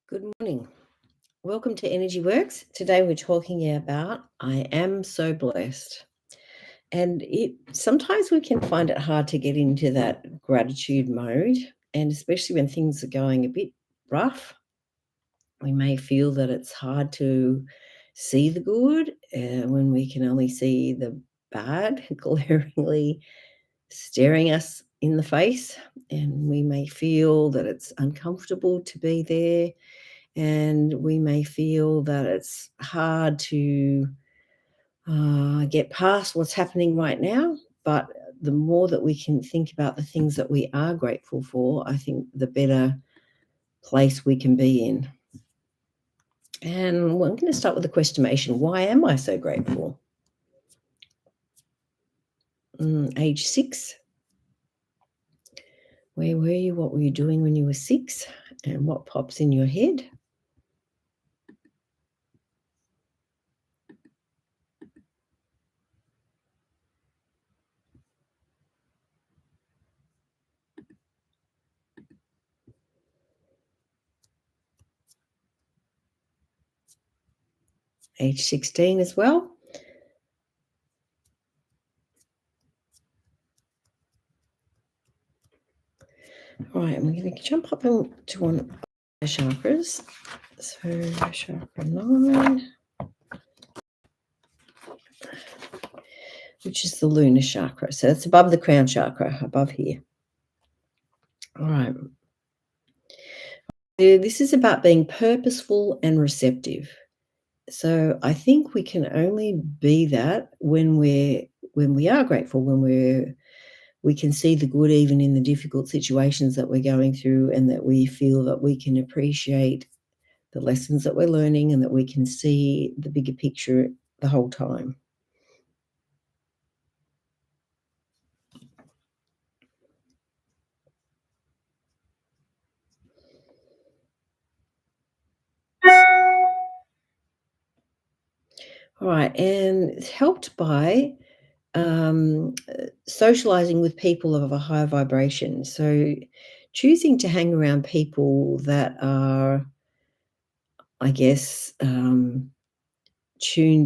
Good morning. Welcome to Energy Works. Today we're talking about I am so blessed. And it sometimes we can find it hard to get into that gratitude mode, and especially when things are going a bit rough, we may feel that it's hard to see the good when we can only see the bad glaringly staring us in the face, and we may feel that it's uncomfortable to be there, and we may feel that it's hard to get past what's happening right now. But the more that we can think about the things that we are grateful for, I think the better place we can be in. And well, I'm going to start with the questionation: why am I so grateful? Age 6. Where were you? What were you doing when you were 6? And what pops in your head? Age 16 as well. All right, and we're going to jump up into one of the chakras. So chakra 9, which is the lunar chakra. So it's above the crown chakra, above here. All right. This is about being purposeful and receptive. So I think we can only be that when we are grateful, when we can see the good even in the difficult situations that we're going through, and that we feel that we can appreciate the lessons that we're learning, and that we can see the bigger picture the whole time. All right, and it's helped by socializing with people of a higher vibration. So choosing to hang around people that are, I guess, tuned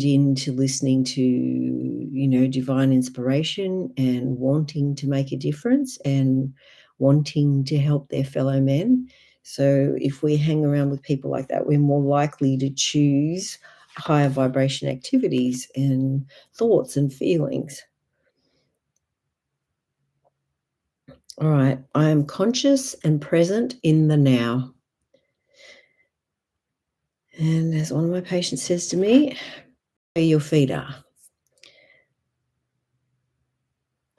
in to listening to, divine inspiration, and wanting to make a difference, and wanting to help their fellow men. So if we hang around with people like that, we're more likely to choose higher vibration activities and thoughts and feelings. All right, I am conscious and present in the now. And as one of my patients says to me, where your feet are.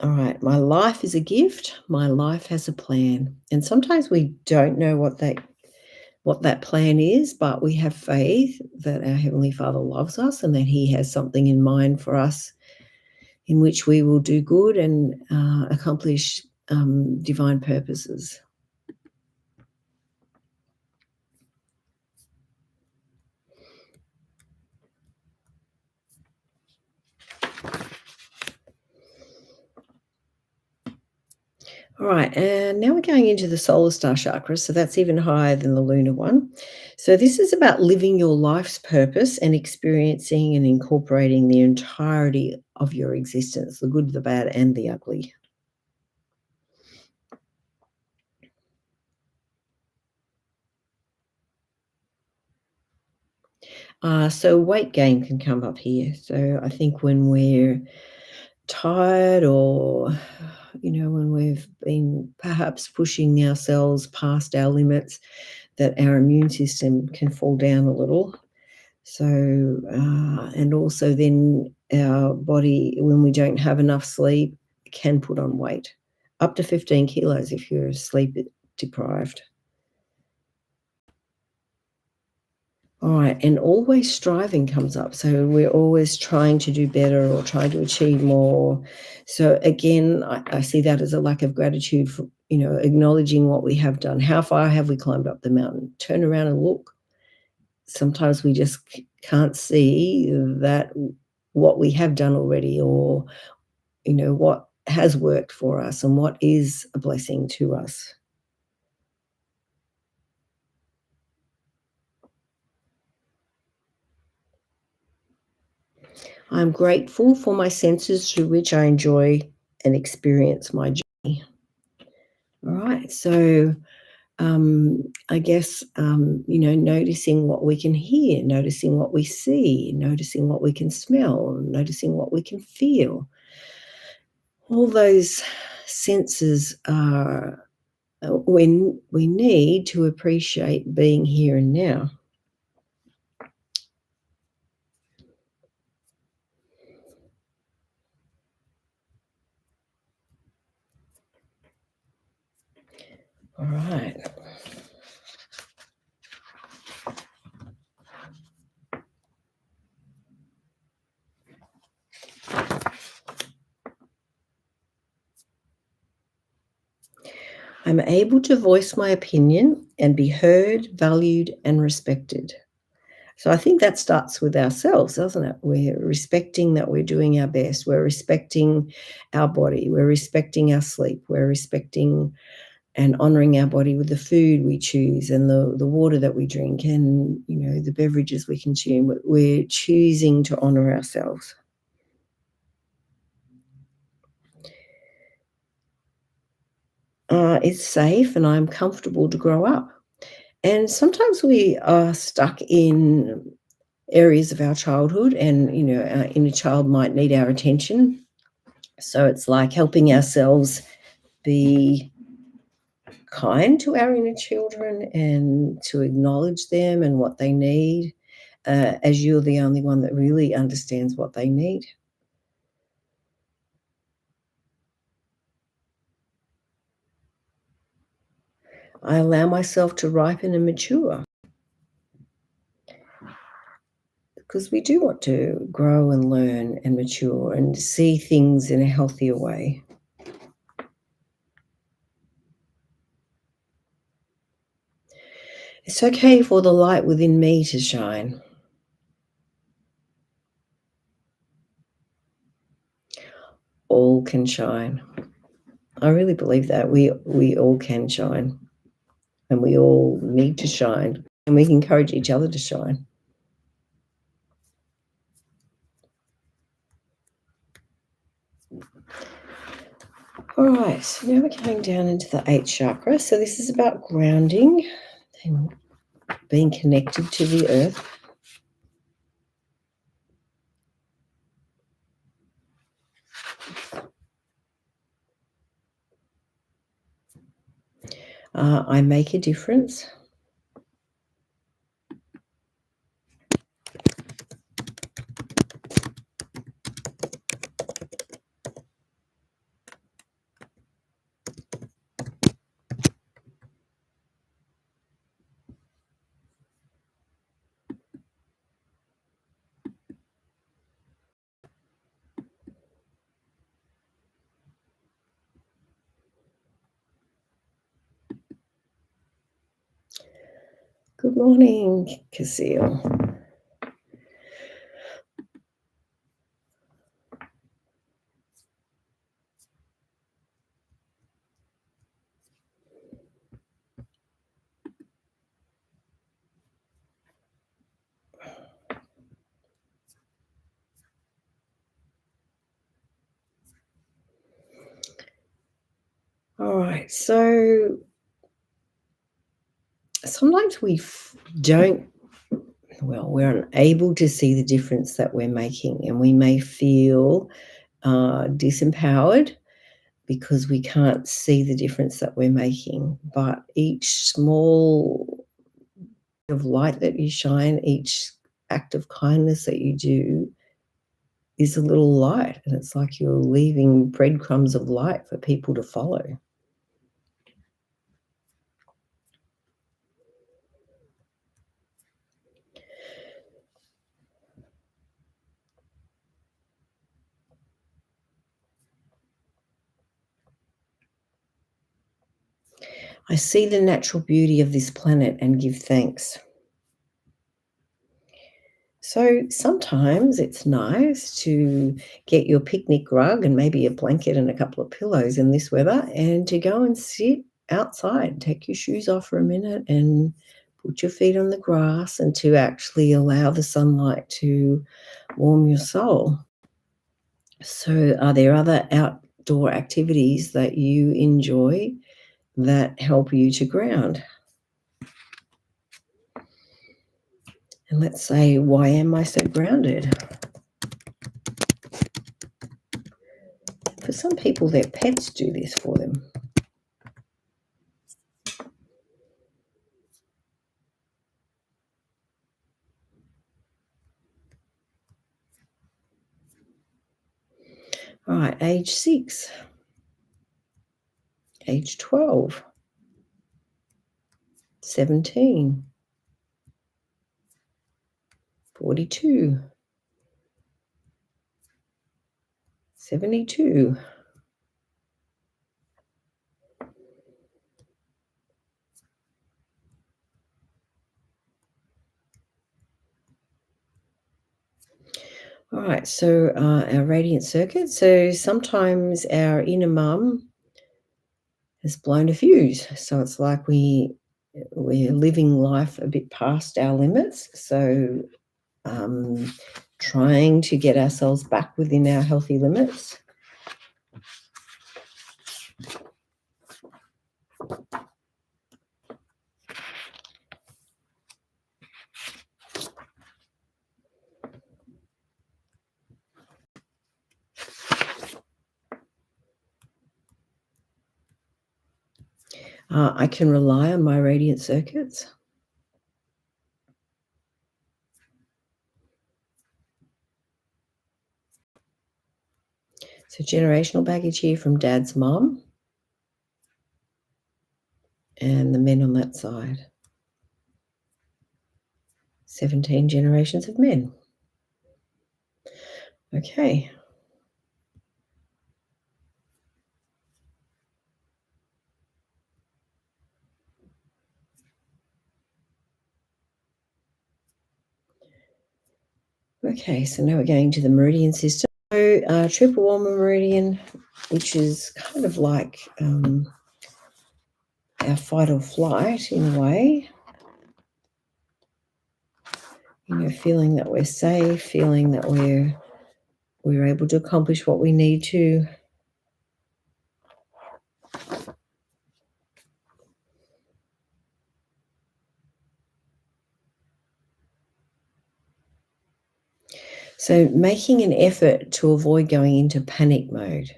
All right, my life is a gift. My life has a plan. And sometimes we don't know what that plan is, but we have faith that our Heavenly Father loves us, and that He has something in mind for us in which we will do good and accomplish divine purposes. All right, and now we're going into the solar star chakra, so that's even higher than the lunar one. So this is about living your life's purpose and experiencing and incorporating the entirety of your existence, the good, the bad, and the ugly. So weight gain can come up here. So I think when we're tired, or when we've been perhaps pushing ourselves past our limits, that our immune system can fall down a little. So and also then our body, when we don't have enough sleep, can put on weight, up to 15 kilos if you're sleep deprived. All right, and always striving comes up. So we're always trying to do better or trying to achieve more. So again, I see that as a lack of gratitude for, acknowledging what we have done. How far have we climbed up the mountain? Turn around and look. Sometimes we just can't see that what we have done already, or, what has worked for us and what is a blessing to us. I'm grateful for my senses through which I enjoy and experience my journey. All right. So, I guess, noticing what we can hear, noticing what we see, noticing what we can smell, noticing what we can feel. All those senses are when we need to appreciate being here and now. All right. I'm able to voice my opinion and be heard, valued, and respected. So I think that starts with ourselves, doesn't it? We're respecting that we're doing our best. We're respecting our body. We're respecting our sleep. We're respecting and honoring our body with the food we choose and the water that we drink and, the beverages we consume. We're choosing to honor ourselves. It's safe and I'm comfortable to grow up. And sometimes we are stuck in areas of our childhood and, our inner child might need our attention. So it's like helping ourselves be kind to our inner children and to acknowledge them and what they need, as you're the only one that really understands what they need. I allow myself to ripen and mature because we do want to grow and learn and mature and see things in a healthier way. It's okay for the light within me to shine. All can shine. I really believe that we all can shine, and we all need to shine, and we can encourage each other to shine. All right, now we're going down into the eighth chakra. So this is about grounding and being connected to the earth. I make a difference. Good morning, Casil. All right, so sometimes don't, well, we're unable to see the difference that we're making, and we may feel disempowered because we can't see the difference that we're making. But each small bit of light that you shine, each act of kindness that you do is a little light, and it's like you're leaving breadcrumbs of light for people to follow. I see the natural beauty of this planet and give thanks. So sometimes it's nice to get your picnic rug and maybe a blanket and a couple of pillows in this weather and to go and sit outside, take your shoes off for a minute and put your feet on the grass and to actually allow the sunlight to warm your soul. So, are there other outdoor activities that you enjoy that help you to ground? And let's say, why am I so grounded? For some people, their pets do this for them. All right, age 6, age 12, 17, 42, 72. All right, so our radiant circuit. So sometimes our inner mum has blown a fuse. So it's like we're living life a bit past our limits. So trying to get ourselves back within our healthy limits. I can rely on my radiant circuits. So generational baggage here from dad's mom and the men on that side. 17 generations of men. Okay. Okay, so now we're going to the meridian system. So triple warmer meridian, which is kind of like our fight or flight in a way. You know, feeling that we're safe, feeling that we're able to accomplish what we need to. So making an effort to avoid going into panic mode.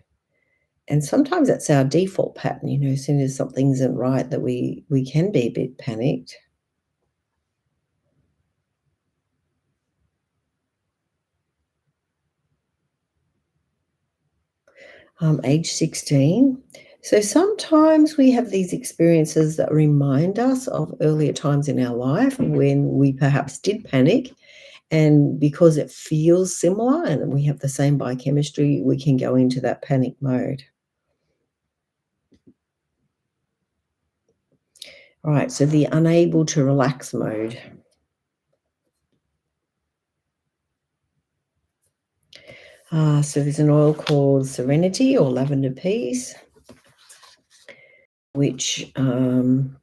And sometimes that's our default pattern, you know, as soon as something isn't right, that we can be a bit panicked. Age 16. So sometimes we have these experiences that remind us of earlier times in our life when we perhaps did panic. And because it feels similar and we have the same biochemistry, we can go into that panic mode. All right, so the unable to relax mode. So there's an oil called Serenity or Lavender Peace, which kind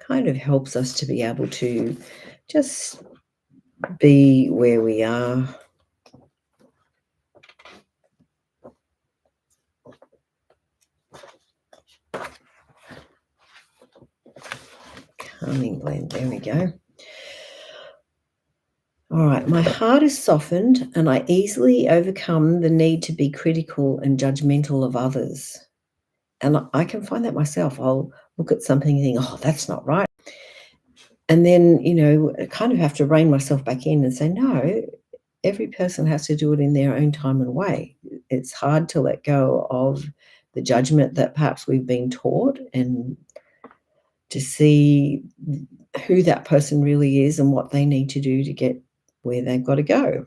of helps us to be able to just be where we are. Calming blend, there we go. All right, my heart is softened and I easily overcome the need to be critical and judgmental of others. And I can find that myself. I'll look at something and think, oh, that's not right. And then, you know, I kind of have to rein myself back in and say, no, every person has to do it in their own time and way. It's hard to let go of the judgment that perhaps we've been taught and to see who that person really is and what they need to do to get where they've got to go.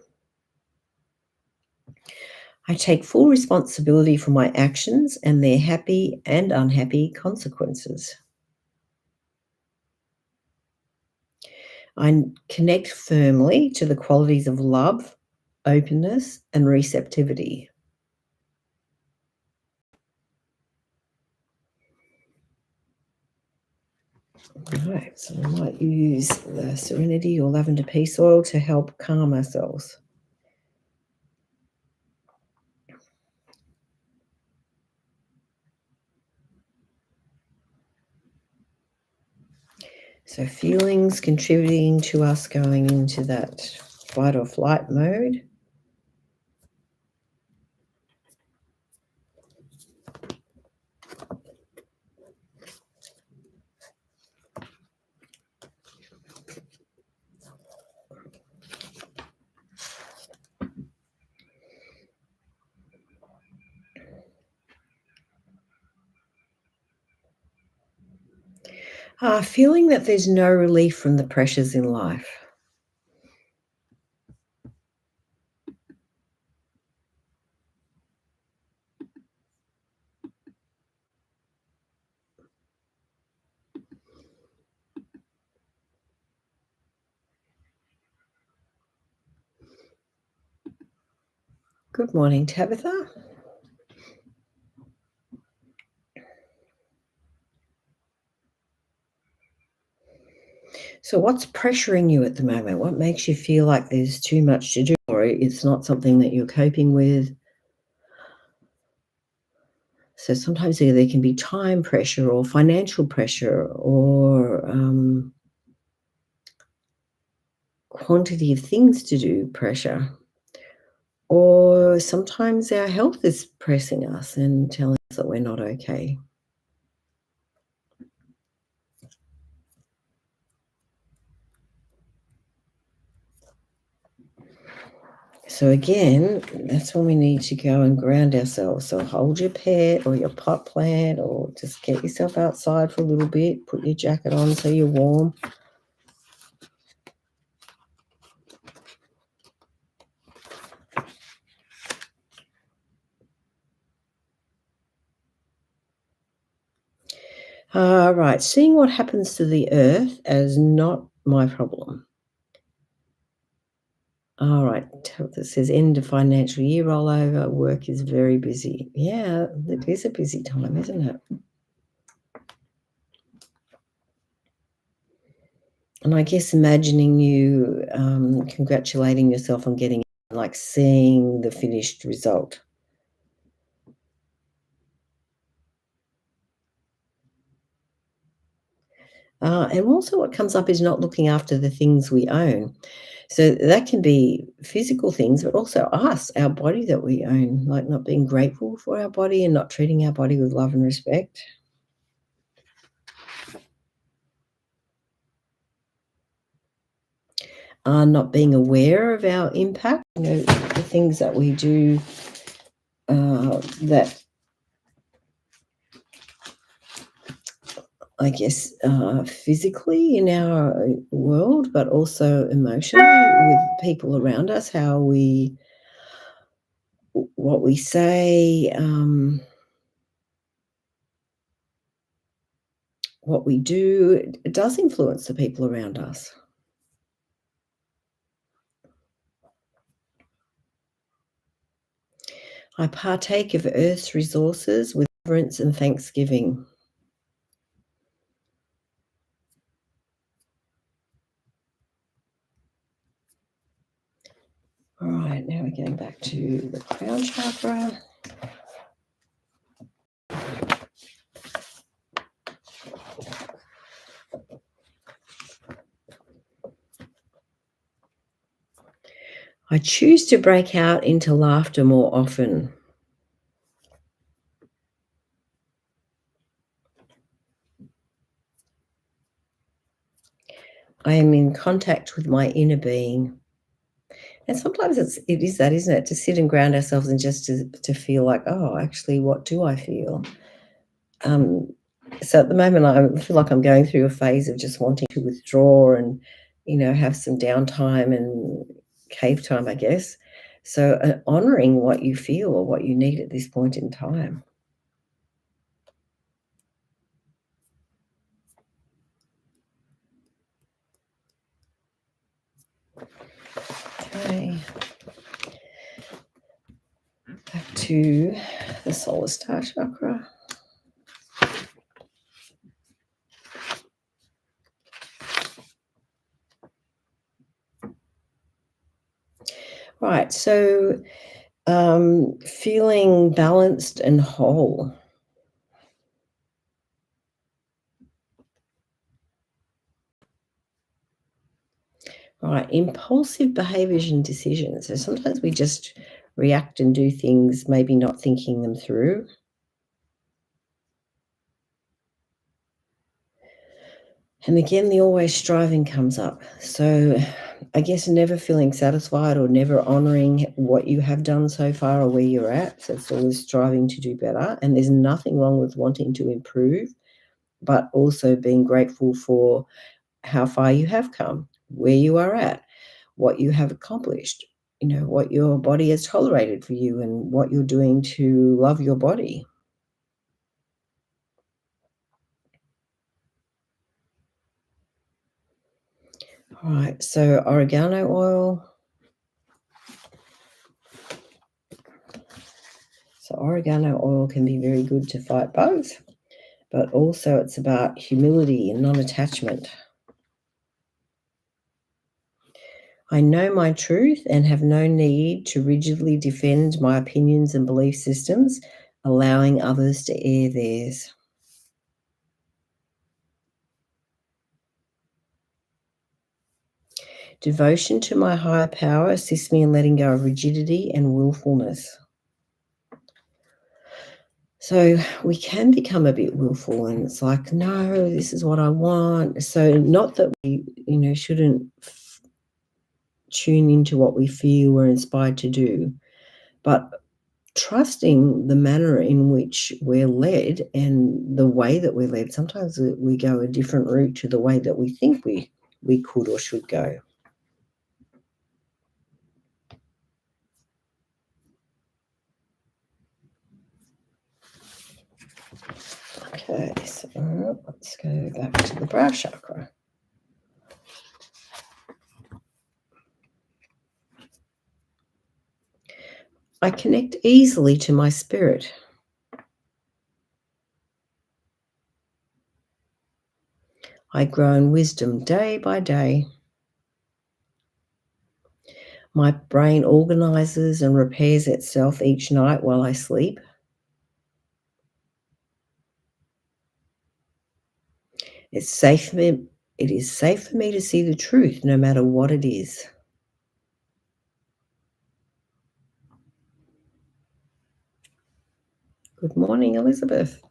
I take full responsibility for my actions and their happy and unhappy consequences. I connect firmly to the qualities of love, openness, and receptivity. All right, so we might use the Serenity or Lavender Peace Oil to help calm ourselves. So feelings contributing to us going into that fight or flight mode. Feeling that there's no relief from the pressures in life. Good morning, Tabitha. So what's pressuring you at the moment? What makes you feel like there's too much to do or it's not something that you're coping with? So sometimes there can be time pressure or financial pressure or quantity of things to do pressure. Or sometimes our health is pressing us and telling us that we're not okay. So again, that's when we need to go and ground ourselves. So hold your pet or your pot plant or just get yourself outside for a little bit. Put your jacket on so you're warm. Right, seeing what happens to the earth as not my problem. All right, it says end of financial year rollover, work is very busy. Yeah, it is a busy time, isn't it? And I guess imagining you congratulating yourself on getting, like seeing the finished result. And also what comes up is not looking after the things we own. So that can be physical things, but also us, our body that we own, like not being grateful for our body and not treating our body with love and respect. Not being aware of our impact, the things that we do that I guess physically in our world, but also emotionally with people around us, what we say, what we do, it does influence the people around us. I partake of Earth's resources with reverence and thanksgiving. All right, now we're getting back to the crown chakra. I choose to break out into laughter more often. I am in contact with my inner being. And sometimes it is that, isn't it? To sit and ground ourselves and just to feel like, oh, actually, what do I feel? Um, so at the moment, I feel like I'm going through a phase of just wanting to withdraw and, have some downtime and cave time, I guess. So honoring what you feel or what you need at this point in time. Okay. Back to the solar star chakra. Right. So feeling balanced and whole. All right, impulsive behaviors and decisions. So sometimes we just react and do things, maybe not thinking them through. And again, the always striving comes up. So I guess never feeling satisfied or never honoring what you have done so far or where you're at. So it's always striving to do better. And there's nothing wrong with wanting to improve, but also being grateful for how far you have come, where you are at, what you have accomplished, what your body has tolerated for you and what you're doing to love your body. All right, so oregano oil. So oregano oil can be very good to fight bugs, but also it's about humility and non-attachment. I know my truth and have no need to rigidly defend my opinions and belief systems, allowing others to air theirs. Devotion to my higher power assists me in letting go of rigidity and willfulness. So we can become a bit willful and it's like, no, this is what I want. So not that we, shouldn't tune into what we feel we're inspired to do, but trusting the manner in which we're led and the way that we're led. Sometimes we go a different route to the way that we think we could or should go. Okay, so let's go back to the brow chakra. I connect easily to my spirit. I grow in wisdom day by day. My brain organizes and repairs itself each night while I sleep. It's safe for me. It is safe for me to see the truth no matter what it is. Good morning, Elizabeth.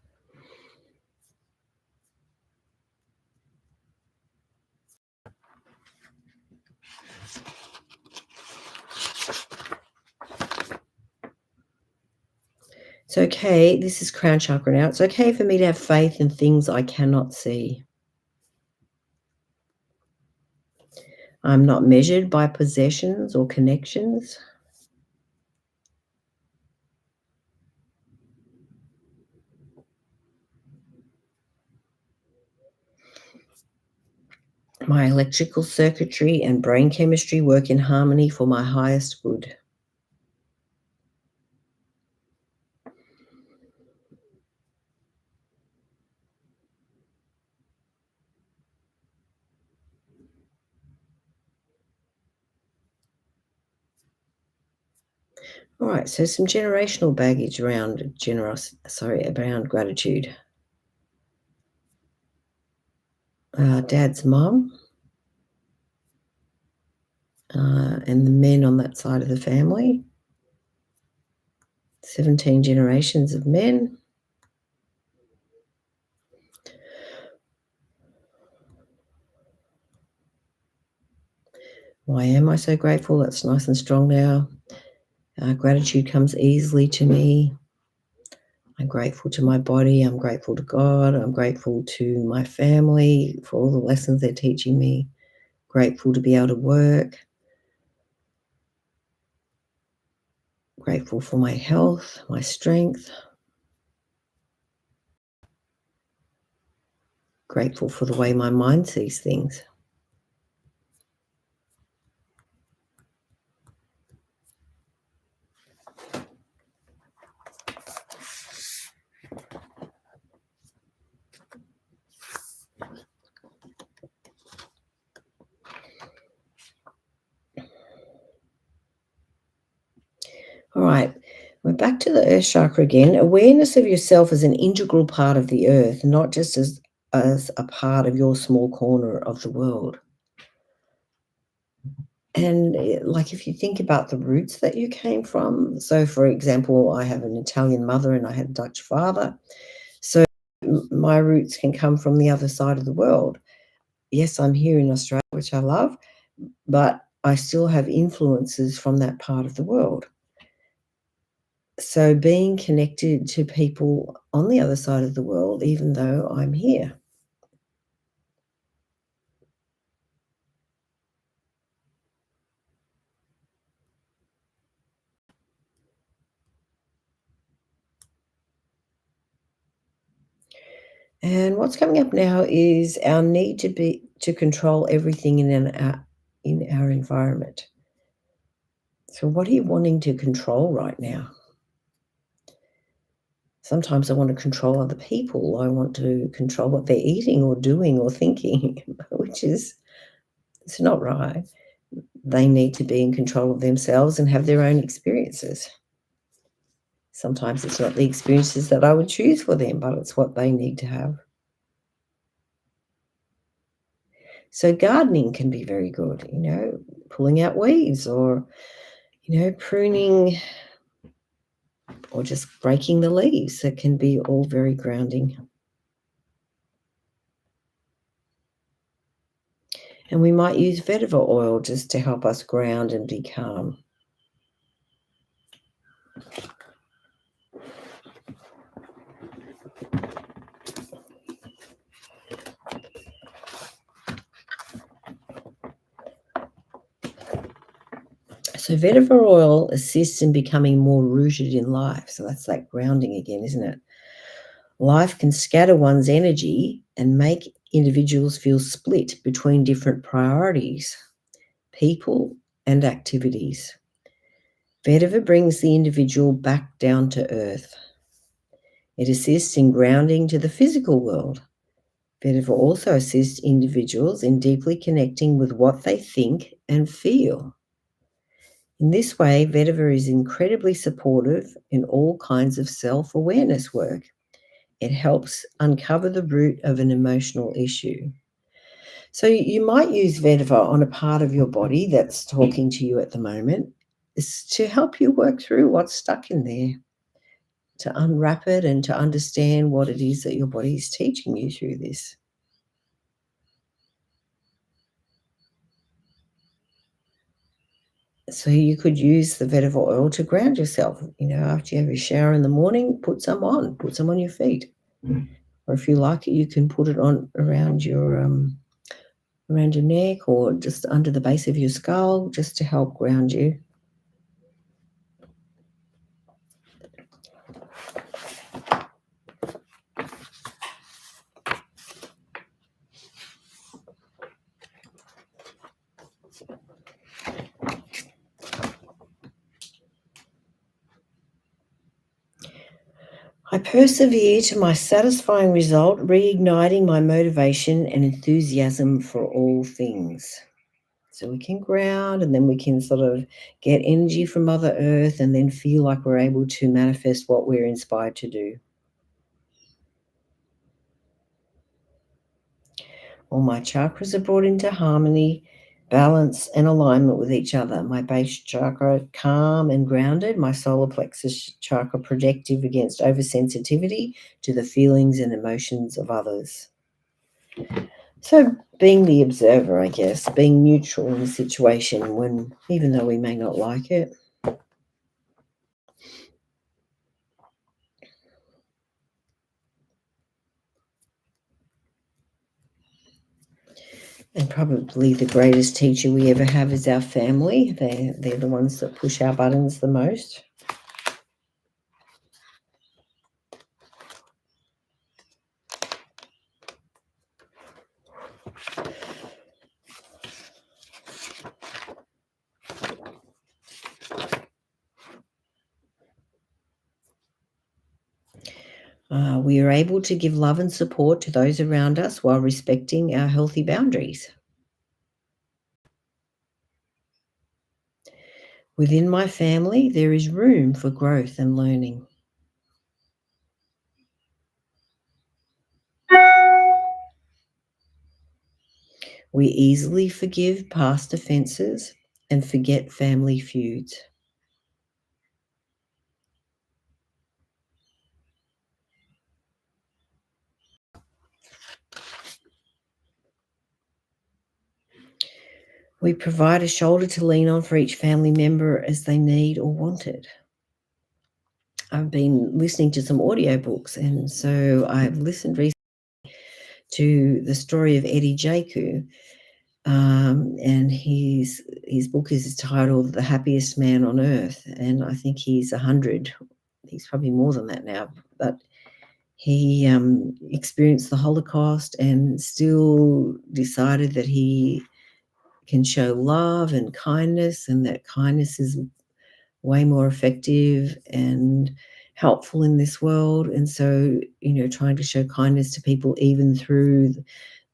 It's okay. This is crown chakra now. It's okay for me to have faith in things I cannot see. I'm not measured by possessions or connections. My electrical circuitry and brain chemistry work in harmony for my highest good. All right, so some generational baggage around around gratitude. Dad's mum and the men on that side of the family. 17 generations of men. Why am I so grateful? That's nice and strong now. Gratitude comes easily to me. I'm grateful to my body. I'm grateful to God. I'm grateful to my family for all the lessons they're teaching me. Grateful to be able to work. Grateful for my health, my strength. Grateful for the way my mind sees things. All right, we're back to the earth chakra again. Awareness of yourself as an integral part of the earth, not just as a part of your small corner of the world. And, like, if you think about the roots that you came from, so, for example, I have an Italian mother and I had a Dutch father, so my roots can come from the other side of the world. Yes, I'm here in Australia, which I love, but I still have influences from that part of the world. So being connected to people on the other side of the world, even though I'm here. And what's coming up now is our need to control everything in our environment. So what are you wanting to control right now? Sometimes I want to control other people. I want to control what they're eating or doing or thinking, which is it's not right. They need to be in control of themselves and have their own experiences. Sometimes it's not the experiences that I would choose for them, but it's what they need to have. So gardening can be very good, pulling out weeds or, pruning or just breaking the leaves. That can be all very grounding. And we might use vetiver oil just to help us ground and be calm. So vetiver oil assists in becoming more rooted in life. So that's like grounding again, isn't it? Life can scatter one's energy and make individuals feel split between different priorities, people, and activities. Vetiver brings the individual back down to earth. It assists in grounding to the physical world. Vetiver also assists individuals in deeply connecting with what they think and feel. In this way, vetiver is incredibly supportive in all kinds of self-awareness work. It helps uncover the root of an emotional issue. So you might use vetiver on a part of your body that's talking to you at the moment, is to help you work through what's stuck in there, to unwrap it and to understand what it is that your body is teaching you through this. So you could use the vetiver oil to ground yourself. After you have your shower in the morning, put some on your feet. Or if you like it, you can put it on around your neck or just under the base of your skull, just to help ground you. I persevere to my satisfying result, reigniting my motivation and enthusiasm for all things. So we can ground and then we can sort of get energy from Mother Earth and then feel like we're able to manifest what we're inspired to do. All my chakras are brought into harmony, balance, and alignment with each other. My base chakra calm and grounded, my solar plexus chakra protective against oversensitivity to the feelings and emotions of others. So being the observer, I guess, being neutral in the situation when even though we may not like it. And probably the greatest teacher we ever have is our family. They're the ones that push our buttons the most. We are able to give love and support to those around us while respecting our healthy boundaries. Within my family, there is room for growth and learning. We easily forgive past offences and forget family feuds. We provide a shoulder to lean on for each family member as they need or want it. I've been listening to some audiobooks, and so I've listened recently to the story of Eddie Jaku, and his book is titled "The Happiest Man on Earth," and I think he's 100. He's probably more than that now, but he experienced the Holocaust and still decided that he can show love and kindness, and that kindness is way more effective and helpful in this world. And so, trying to show kindness to people even through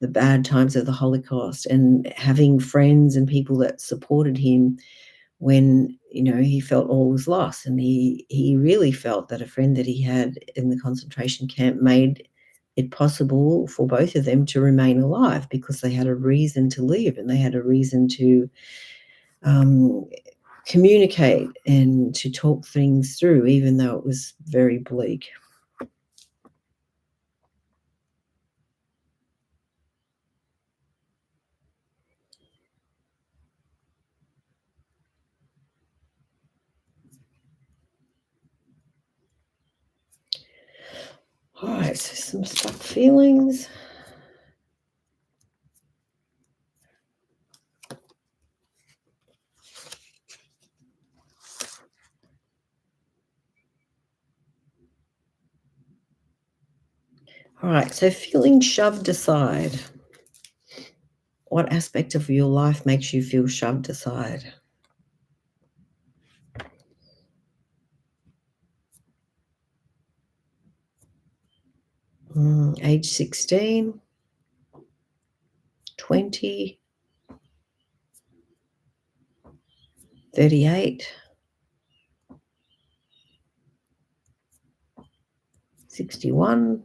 the bad times of the Holocaust, and having friends and people that supported him when, he felt all was lost. And he really felt that a friend that he had in the concentration camp made it possible for both of them to remain alive, because they had a reason to live and they had a reason to um, communicate and to talk things through, even though it was very bleak. All right, so some stuck feelings. All right, so feeling shoved aside. What aspect of your life makes you feel shoved aside? Age 16, 20, 38, 61.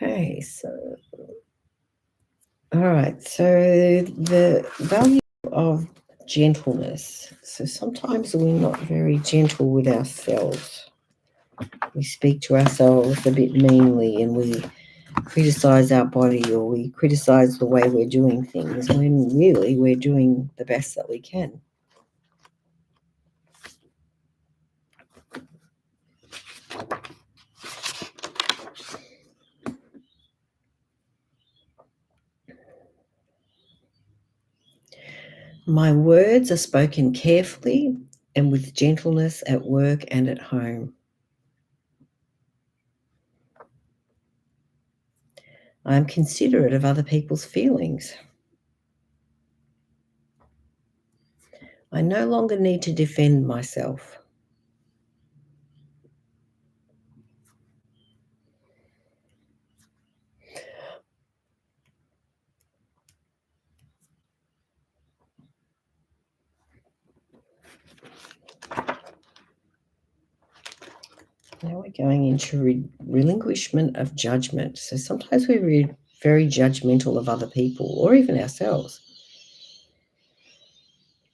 Okay, so, all right, so the value of gentleness. So sometimes we're not very gentle with ourselves. We speak to ourselves a bit meanly, and we criticize our body, or we criticize the way we're doing things, when really we're doing the best that we can. My words are spoken carefully and with gentleness at work and at home. I am considerate of other people's feelings. I no longer need to defend myself. Now we're going into relinquishment of judgment. So sometimes we're very judgmental of other people or even ourselves.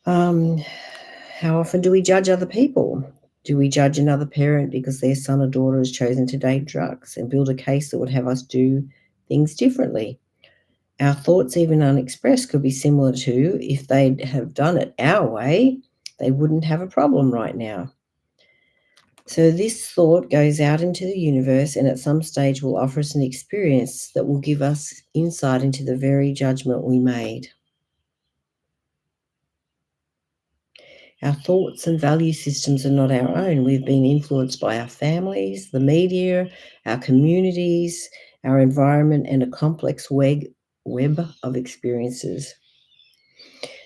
How often do we judge other people? Do we judge another parent because their son or daughter has chosen to date drugs, and build a case that would have us do things differently? Our thoughts, even unexpressed, could be similar to, if they'd have done it our way, they wouldn't have a problem right now. So this thought goes out into the universe, and at some stage will offer us an experience that will give us insight into the very judgment we made. Our thoughts and value systems are not our own. We've been influenced by our families, the media, our communities, our environment, and a complex web of experiences.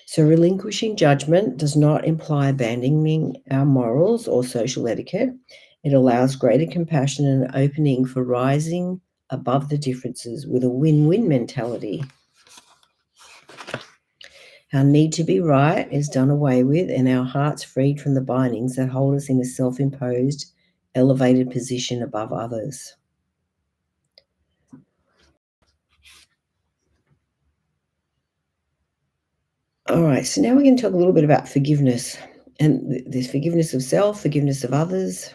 So relinquishing judgment does not imply abandoning our morals or social etiquette. It allows greater compassion and an opening for rising above the differences with a win-win mentality. Our need to be right is done away with, and our hearts freed from the bindings that hold us in a self-imposed elevated position above others. All right, so now we're going to talk a little bit about forgiveness. And there's forgiveness of self, forgiveness of others.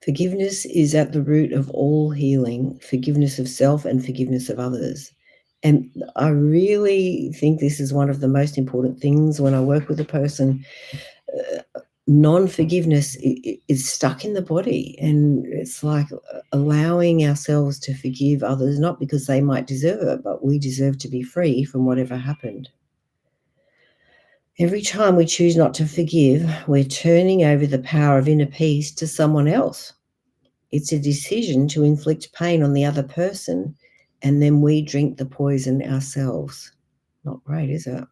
Forgiveness is at the root of all healing, forgiveness of self and forgiveness of others. And I really think this is one of the most important things when I work with a person. Non-forgiveness is stuck in the body, and it's like allowing ourselves to forgive others, not because they might deserve it, but we deserve to be free from whatever happened. Every time we choose not to forgive, we're turning over the power of inner peace to someone else. It's a decision to inflict pain on the other person, and then we drink the poison ourselves. Not great, is it?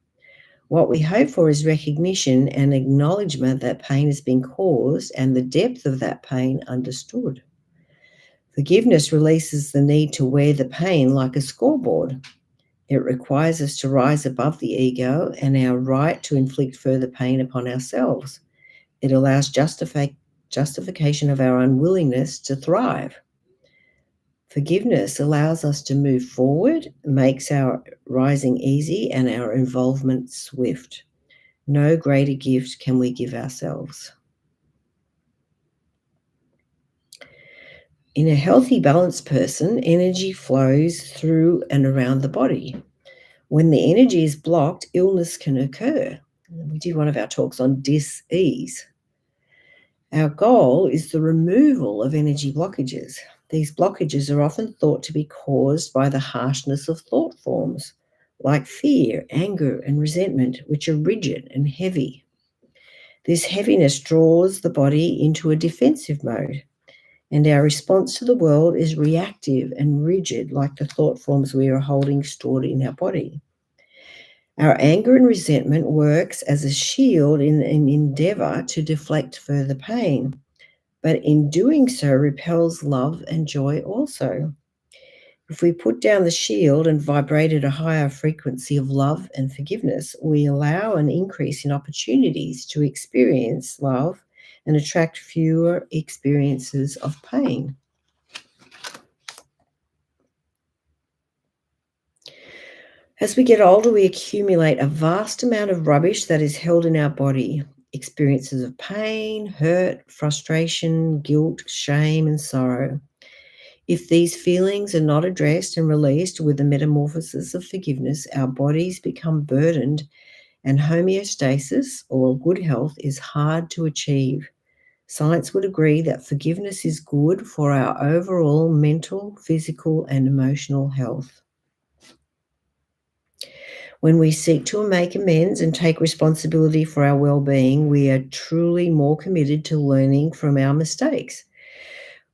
What we hope for is recognition and acknowledgement that pain has been caused and the depth of that pain understood. Forgiveness releases the need to wear the pain like a scoreboard. It requires us to rise above the ego and our right to inflict further pain upon ourselves. It allows justification of our unwillingness to thrive. Forgiveness allows us to move forward, makes our rising easy and our involvement swift. No greater gift can we give ourselves. In a healthy, balanced person, energy flows through and around the body. When the energy is blocked, illness can occur. We did one of our talks on dis-ease. Our goal is the removal of energy blockages. These blockages are often thought to be caused by the harshness of thought forms, like fear, anger, and resentment, which are rigid and heavy. This heaviness draws the body into a defensive mode, and our response to the world is reactive and rigid, like the thought forms we are holding stored in our body. Our anger and resentment works as a shield in an endeavor to deflect further pain, but in doing so repels love and joy also. If we put down the shield and vibrate at a higher frequency of love and forgiveness, we allow an increase in opportunities to experience love and attract fewer experiences of pain. As we get older, we accumulate a vast amount of rubbish that is held in our body. Experiences of pain, hurt, frustration, guilt, shame, and sorrow. If these feelings are not addressed and released with the metamorphosis of forgiveness, our bodies become burdened, and homeostasis, or good health, is hard to achieve. Science would agree that forgiveness is good for our overall mental, physical, and emotional health. When we seek to make amends and take responsibility for our well-being, we are truly more committed to learning from our mistakes.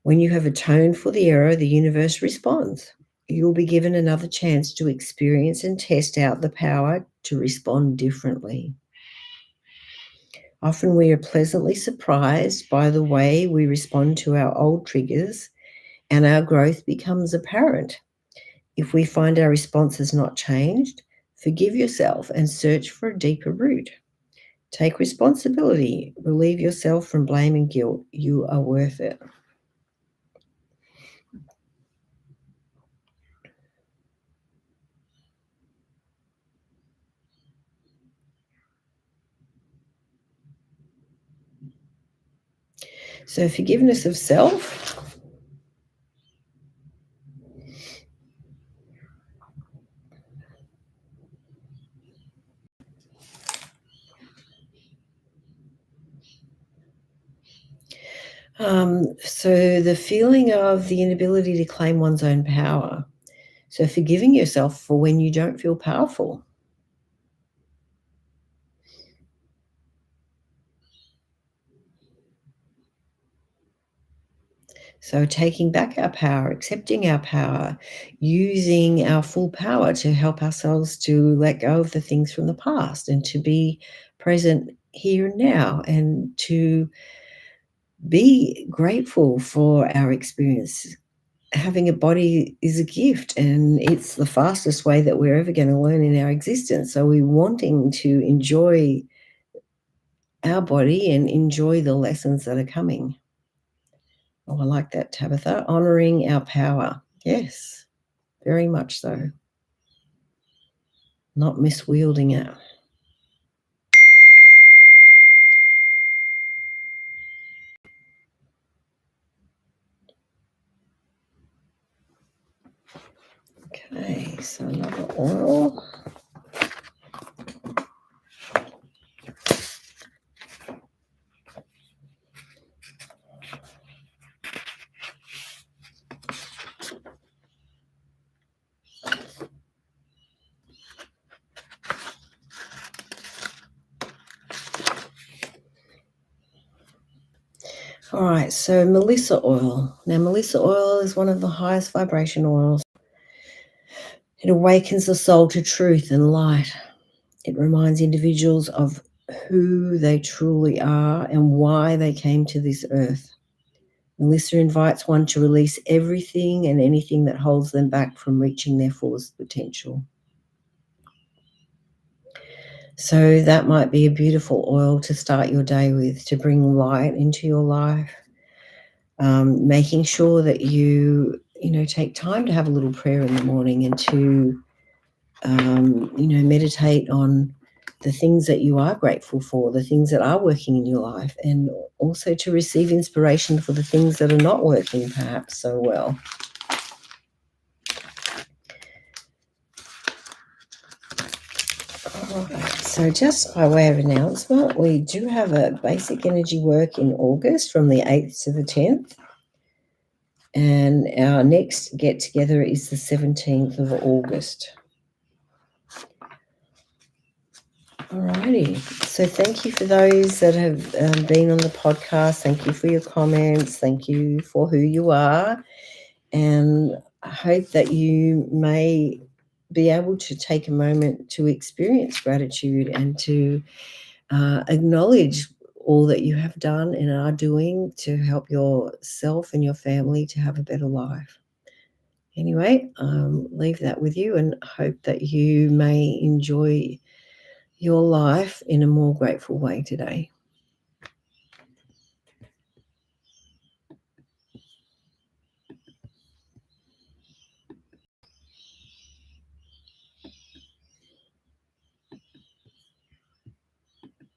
When you have atoned for the error, the universe responds. You'll be given another chance to experience and test out the power to respond differently. Often we are pleasantly surprised by the way we respond to our old triggers, and our growth becomes apparent. If we find our response has not changed, forgive yourself and search for a deeper root. Take responsibility. Relieve yourself from blame and guilt. You are worth it. So forgiveness of self. So the feeling of the inability to claim one's own power. So forgiving yourself for when you don't feel powerful. So taking back our power, accepting our power, using our full power to help ourselves to let go of the things from the past and to be present here and now, and to be grateful for our experience. Having a body is a gift, and it's the fastest way that we're ever going to learn in our existence. So we're wanting to enjoy our body and enjoy the lessons that are coming. Oh, I like that, Tabitha. Honouring our power. Yes, very much so. Not miswielding it. Okay, so another oil. All right, so Melissa oil. Now, Melissa oil is one of the highest vibration oils. It awakens the soul to truth and light. It reminds individuals of who they truly are and why they came to this earth. Melissa invites one to release everything and anything that holds them back from reaching their fullest potential. So that might be a beautiful oil to start your day with, to bring light into your life. Making sure that you take time to have a little prayer in the morning and to, meditate on the things that you are grateful for, the things that are working in your life, and also to receive inspiration for the things that are not working perhaps so well. All right, so just by way of announcement, we do have a basic energy work in August from the 8th to the 10th. And our next get-together is the 17th of August. Alrighty, so thank you for those that have been on the podcast. Thank you for your comments. Thank you for who you are. And I hope that you may be able to take a moment to experience gratitude and to acknowledge all that you have done and are doing to help yourself and your family to have a better life. Anyway, leave that with you and hope that you may enjoy your life in a more grateful way today.